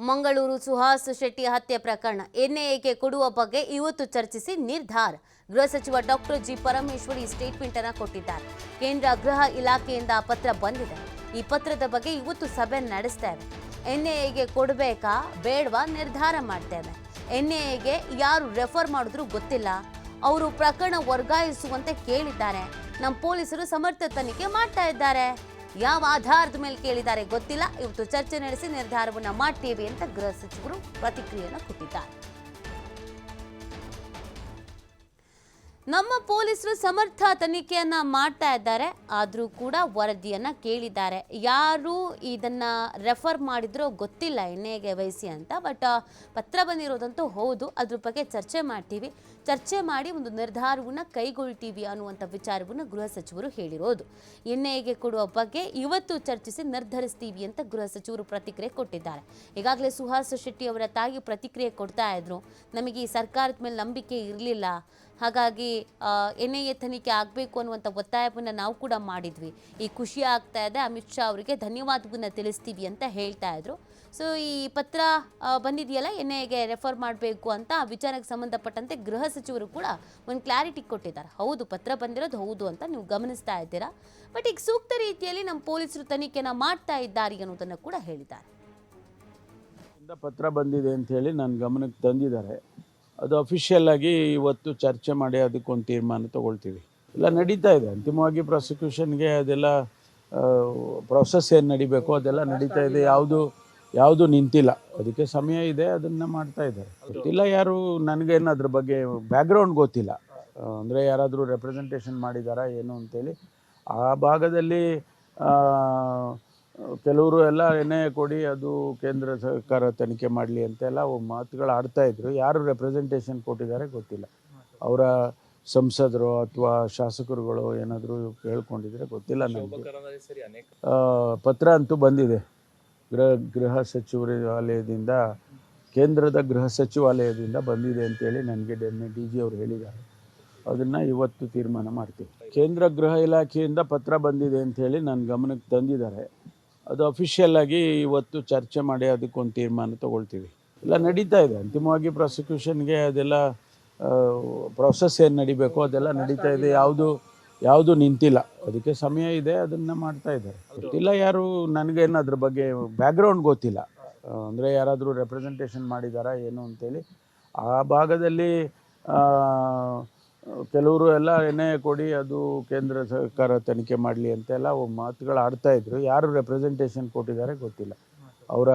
ಮಂಗಳೂರು ಸುಹಾಸ್ ಶೆಟ್ಟಿ ಹತ್ಯೆ ಪ್ರಕರಣ ಎನ್ಐಎಗೆ ಕೊಡುವ ಬಗ್ಗೆ ಇವತ್ತು ಚರ್ಚಿಸಿ ನಿರ್ಧಾರ. ಗೃಹ ಸಚಿವ ಡಾಕ್ಟರ್ ಜಿ ಪರಮೇಶ್ವರ್ ಸ್ಟೇಟ್ಮೆಂಟ್ ಅನ್ನು ಕೊಟ್ಟಿದ್ದಾರೆ. ಕೇಂದ್ರ ಗೃಹ ಇಲಾಖೆಯಿಂದ ಪತ್ರ ಬಂದಿದೆ. ಈ ಪತ್ರದ ಬಗ್ಗೆ ಇವತ್ತು ಸಭೆ ನಡೆಸ್ತೇವೆ. ಎನ್ಐಎಗೆ ಕೊಡಬೇಕಾ ಬೇಡವಾ ನಿರ್ಧಾರ ಮಾಡ್ತೇವೆ. ಎನ್ಐಎಗೆ ಯಾರು ರೆಫರ್ ಮಾಡಿದ್ರು ಗೊತ್ತಿಲ್ಲ. ಅವರು ಪ್ರಕರಣ ವರ್ಗಾಯಿಸುವಂತೆ ಕೇಳಿದ್ದಾರೆ. ನಮ್ಮ ಪೊಲೀಸರು ಸಮರ್ಥ ತನಿಖೆ ಮಾಡ್ತಾ ಇದ್ದಾರೆ. ಯಾವ ಆಧಾರದ ಮೇಲೆ ಕೇಳಿದ್ದಾರೆ ಗೊತ್ತಿಲ್ಲ. ಇವತ್ತು ಚರ್ಚೆ ನಡೆಸಿ ನಿರ್ಧಾರವನ್ನ ಮಾಡ್ತೀವಿ ಅಂತ ಗೃಹ ಸಚಿವರು ಪ್ರತಿಕ್ರಿಯೆಯನ್ನು ಕೊಟ್ಟಿದ್ದಾರೆ. ನಮ್ಮ ಪೊಲೀಸರು ಸಮರ್ಥ ತನಿಖೆಯನ್ನ ಮಾಡ್ತಾ ಇದ್ದಾರೆ. ಆದರೂ ಕೂಡ ವರದಿಯನ್ನ ಕೇಳಿದ್ದಾರೆ. ಯಾರು ಇದನ್ನ ರೆಫರ್ ಮಾಡಿದ್ರೋ ಗೊತ್ತಿಲ್ಲ ಎನ್ಐಎಗೆ ವಹಿಸಿ ಅಂತ. ಬಟ್ ಪತ್ರ ಬಂದಿರೋದಂತೂ ಹೌದು. ಅದ್ರ ಬಗ್ಗೆ ಚರ್ಚೆ ಮಾಡ್ತೀವಿ. ಚರ್ಚೆ ಮಾಡಿ ಒಂದು ನಿರ್ಧಾರವನ್ನ ಕೈಗೊಳ್ತೀವಿ ಅನ್ನುವಂಥ ವಿಚಾರವನ್ನು ಗೃಹ ಸಚಿವರು ಹೇಳಿರೋದು. ಎನ್ಐಎಗೆ ಕೊಡುವ ಬಗ್ಗೆ ಇವತ್ತು ಚರ್ಚಿಸಿ ನಿರ್ಧರಿಸ್ತೀವಿ ಅಂತ ಗೃಹ ಸಚಿವರು ಪ್ರತಿಕ್ರಿಯೆ ಕೊಟ್ಟಿದ್ದಾರೆ. ಈಗಾಗಲೇ ಸುಹಾಸ್ ಶೆಟ್ಟಿ ಅವರ ತಾಯಿ ಪ್ರತಿಕ್ರಿಯೆ ಕೊಡ್ತಾ ಇದ್ರು. ನಮಗೆ ಈ ಸರ್ಕಾರದ ಮೇಲೆ ನಂಬಿಕೆ ಇರಲಿಲ್ಲ, ಹಾಗಾಗಿ ಎನ್ಐಎ ತನಿಖೆ ಆಗಬೇಕು ಅನ್ನುವಂಥ ಒತ್ತಾಯವನ್ನು ನಾವು ಕೂಡ ಮಾಡಿದ್ವಿ. ಈ ಖುಷಿ ಆಗ್ತಾ ಇದೆ. ಅಮಿತ್ ಶಾ ಅವರಿಗೆ ಧನ್ಯವಾದವನ್ನು ತಿಳಿಸ್ತೀವಿ ಅಂತ ಹೇಳ್ತಾ ಇದ್ರು. ಸೊ ಈ ಪತ್ರ ಬಂದಿದೆಯಲ್ಲ ಎನ್ಐಎಗೆ ರೆಫರ್ ಮಾಡಬೇಕು ಅಂತ, ಆ ವಿಚಾರಕ್ಕೆ ಸಂಬಂಧಪಟ್ಟಂತೆ ಗೃಹ ಸಚಿವರು ಕೂಡ ಒಂದು ಕ್ಲಾರಿಟಿ ಕೊಟ್ಟಿದ್ದಾರೆ. ಹೌದು, ಪತ್ರ ಬಂದಿರೋದು ಹೌದು ಅಂತ ನೀವು ಗಮನಿಸ್ತಾ ಇದ್ದೀರಾ. ಬಟ್ ಈಗ ಸೂಕ್ತ ರೀತಿಯಲ್ಲಿ ನಮ್ಮ ಪೊಲೀಸರು ತನಿಖೆನ ಮಾಡ್ತಾ ಇದ್ದಾರೆ ಅನ್ನೋದನ್ನು ಕೂಡ ಹೇಳಿದ್ದಾರೆ. ಪತ್ರ ಬಂದಿದೆ ಅಂತ ಹೇಳಿ ನನ್ನ ಗಮನಕ್ಕೆ ತಂದಿದ್ದಾರೆ. ಅದು ಅಫಿಷಿಯಲ್ ಆಗಿ ಇವತ್ತು ಚರ್ಚೆ ಮಾಡಿ ಅದಕ್ಕೊಂದು ತೀರ್ಮಾನ ತಗೊಳ್ತೀವಿ. ಎಲ್ಲ ನಡೀತಾ ಇದೆ. ಅಂತಿಮವಾಗಿ ಪ್ರಾಸಿಕ್ಯೂಷನ್ಗೆ ಅದೆಲ್ಲ ಪ್ರೊಸೆಸ್ ಏನು ನಡಿಬೇಕು ಅದೆಲ್ಲ ನಡೀತಾ ಇದೆ. ಯಾವುದು ನಿಂತಿಲ್ಲ. ಅದಕ್ಕೆ ಸಮಯ ಇದೆ, ಅದನ್ನು ಮಾಡ್ತಾ ಇದ್ದಾರೆ. ಗೊತ್ತಿಲ್ಲ ಯಾರು, ನನಗೇನು ಅದ್ರ ಬಗ್ಗೆ ಬ್ಯಾಕ್ಗ್ರೌಂಡ್ ಗೊತ್ತಿಲ್ಲ. ಅಂದರೆ ಯಾರಾದರೂ ರೆಪ್ರೆಸೆಂಟೇಷನ್ ಮಾಡಿದಾರಾ ಏನು ಅಂತೇಳಿ ಆ ಭಾಗದಲ್ಲಿ ಕೆಲವರು ಎಲ್ಲ ಎನ್ಐಎ ಕೊಡಿ, ಅದು ಕೇಂದ್ರ ಸರ್ಕಾರ ತನಿಖೆ ಮಾಡಲಿ ಅಂತೆಲ್ಲ ಮಾತುಗಳು ಆಡ್ತಾ ಇದ್ರು. ಯಾರು ರೆಪ್ರೆಸೆಂಟೇಷನ್ ಕೊಟ್ಟಿದ್ದಾರೆ ಗೊತ್ತಿಲ್ಲ. ಅವರ ಸಂಸದರು ಅಥವಾ ಶಾಸಕರುಗಳು ಏನಾದರೂ ಹೇಳ್ಕೊಂಡಿದ್ರೆ ಗೊತ್ತಿಲ್ಲ ನನಗೆ. ಪತ್ರ ಅಂತೂ ಬಂದಿದೆ ಗೃಹ ಸಚಿವಾಲಯದಿಂದ, ಕೇಂದ್ರದ ಗೃಹ ಸಚಿವಾಲಯದಿಂದ ಬಂದಿದೆ ಅಂತೇಳಿ ನನಗೆ ಡಿ ಜಿ ಅವರು ಹೇಳಿದ್ದಾರೆ. ಅದನ್ನು ಇವತ್ತು ತೀರ್ಮಾನ ಮಾಡ್ತೀವಿ. ಕೇಂದ್ರ ಗೃಹ ಇಲಾಖೆಯಿಂದ ಪತ್ರ ಬಂದಿದೆ ಅಂಥೇಳಿ ನನ್ನ ಗಮನಕ್ಕೆ ತಂದಿದ್ದಾರೆ. ಅದು ಅಫಿಷಿಯಲ್ ಆಗಿ ಇವತ್ತು ಚರ್ಚೆ ಮಾಡಿ ಅದಕ್ಕೊಂದು ತೀರ್ಮಾನ ತಗೊಳ್ತೀವಿ. ಎಲ್ಲ ನಡೀತಾ ಇದೆ. ಅಂತಿಮವಾಗಿ ಪ್ರಾಸಿಕ್ಯೂಷನ್ಗೆ ಅದೆಲ್ಲ ಪ್ರೊಸೆಸ್ ಏನು ನಡಿಬೇಕು ಅದೆಲ್ಲ ನಡೀತಾ ಇದೆ. ಯಾವುದು ನಿಂತಿಲ್ಲ. ಅದಕ್ಕೆ ಸಮಯ ಇದೆ, ಅದನ್ನು ಮಾಡ್ತಾ ಇದ್ದಾರೆ. ಗೊತ್ತಿಲ್ಲ ಯಾರು, ನನಗೇನು ಅದ್ರ ಬಗ್ಗೆ ಬ್ಯಾಕ್ಗ್ರೌಂಡ್ ಗೊತ್ತಿಲ್ಲ. ಅಂದರೆ ಯಾರಾದರೂ ರೆಪ್ರೆಸೆಂಟೇಷನ್ ಮಾಡಿದಾರಾ ಏನು ಅಂತೇಳಿ ಆ ಭಾಗದಲ್ಲಿ ಕೆಲವರು ಎಲ್ಲ ಎನ್ಐಎ ಕೊಡಿ, ಅದು ಕೇಂದ್ರ ಸರ್ಕಾರ ತನಿಖೆ ಮಾಡಲಿ ಅಂತೆಲ್ಲ ಮಾತುಗಳು ಆಡ್ತಾ ಇದ್ರು. ಯಾರು ರೆಪ್ರೆಸೆಂಟೇಷನ್ ಕೊಟ್ಟಿದ್ದಾರೆ ಗೊತ್ತಿಲ್ಲ. ಅವರ